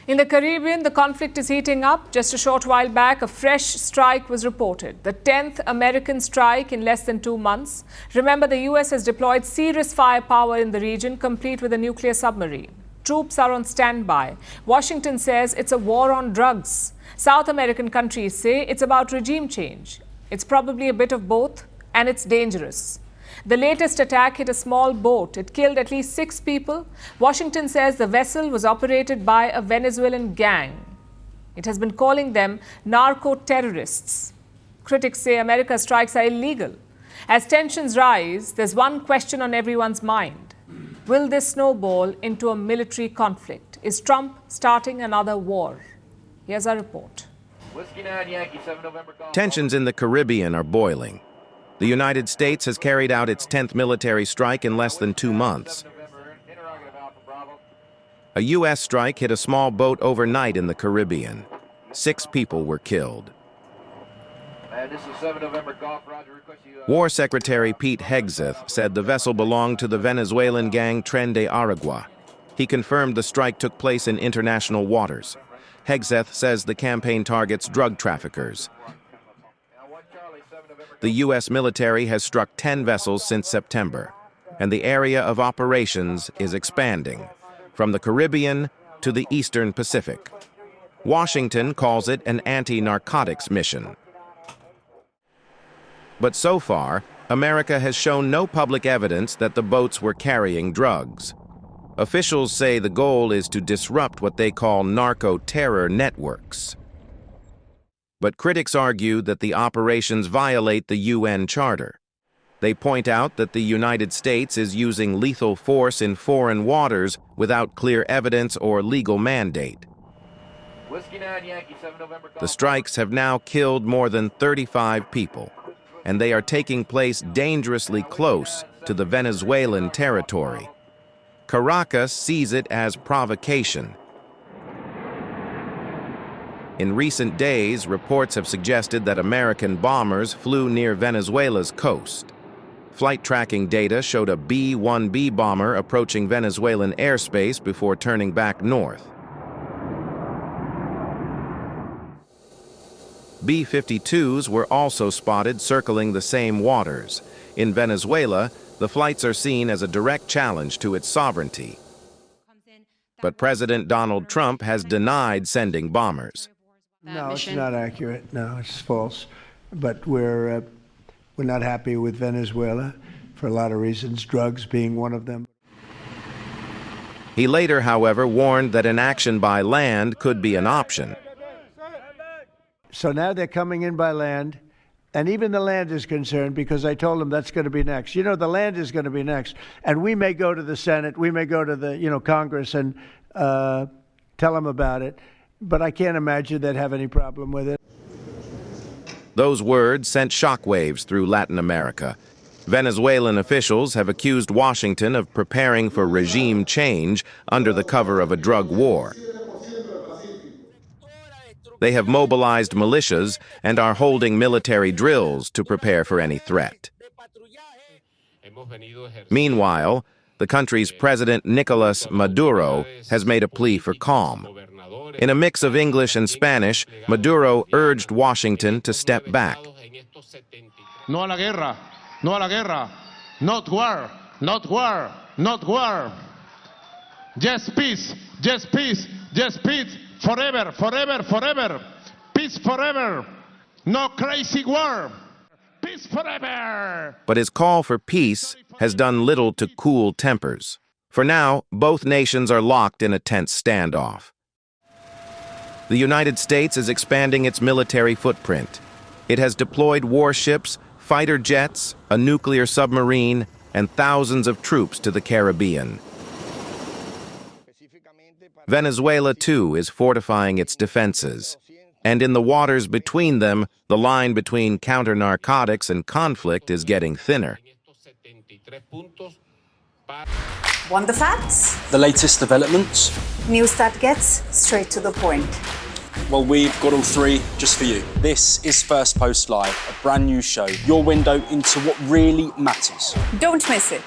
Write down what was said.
In the Caribbean, the conflict is heating up. Just a short while back, a fresh strike was reported. The 10th American strike in less than 2 months. Remember, the US has deployed serious firepower in the region, complete with a nuclear submarine. Troops are on standby. Washington says it's a war on drugs. South American countries say it's about regime change. It's probably a bit of both, and it's dangerous. The latest attack hit a small boat. It killed at least 6 people. Washington says the vessel was operated by a Venezuelan gang. It has been calling them narco-terrorists. Critics say America's strikes are illegal. As tensions rise, there's one question on everyone's mind. Will this snowball into a military conflict? Is Trump starting another war? Here's our report. Tensions in the Caribbean are boiling. The United States has carried out its 10th military strike in less than 2 months. A U.S. strike hit a small boat overnight in the Caribbean. 6 people were killed. War Secretary Pete Hegseth said the vessel belonged to the Venezuelan gang Tren de Aragua. He confirmed the strike took place in international waters. Hegseth says the campaign targets drug traffickers. The U.S. military has struck 10 vessels since September, and the area of operations is expanding, from the Caribbean to the Eastern Pacific. Washington calls it an anti-narcotics mission. But so far, America has shown no public evidence that the boats were carrying drugs. Officials say the goal is to disrupt what they call narco-terror networks. But critics argue that the operations violate the UN Charter. They point out that the United States is using lethal force in foreign waters without clear evidence or legal mandate. The strikes have now killed more than 35 people, and they are taking place dangerously close to the Venezuelan territory. Caracas sees it as provocation. In recent days, reports have suggested that American bombers flew near Venezuela's coast. Flight tracking data showed a B-1B bomber approaching Venezuelan airspace before turning back north. B-52s were also spotted circling the same waters. In Venezuela, the flights are seen as a direct challenge to its sovereignty. But President Donald Trump has denied sending bombers. No, it's not accurate. No, it's false. But we're not happy with Venezuela for a lot of reasons, drugs being one of them. He later, however, warned that an action by land could be an option. So now they're coming in by land, and even the land is concerned because I told them that's going to be next. You know, the land is going to be next. And we may go to the Senate, we may go to the, Congress and tell them about it. But I can't imagine they'd have any problem with it. Those words sent shockwaves through Latin America. Venezuelan officials have accused Washington of preparing for regime change under the cover of a drug war. They have mobilized militias and are holding military drills to prepare for any threat. Meanwhile, the country's president, Nicolás Maduro, has made a plea for calm. In a mix of English and Spanish, Maduro urged Washington to step back. No a la guerra, no a la guerra, not war, not war, not war. Just peace, just peace, just peace, forever, forever, forever. Peace forever, no crazy war. Peace forever. But his call for peace has done little to cool tempers. For now, both nations are locked in a tense standoff. The United States is expanding its military footprint. It has deployed warships, fighter jets, a nuclear submarine, and thousands of troops to the Caribbean. Venezuela, too, is fortifying its defenses. And in the waters between them, the line between counter-narcotics and conflict is getting thinner. Want the facts? The latest developments? News that gets straight to the point. Well, we've got all 3 just for you. This is Firstpost Live, a brand new show, your window into what really matters. Don't miss it.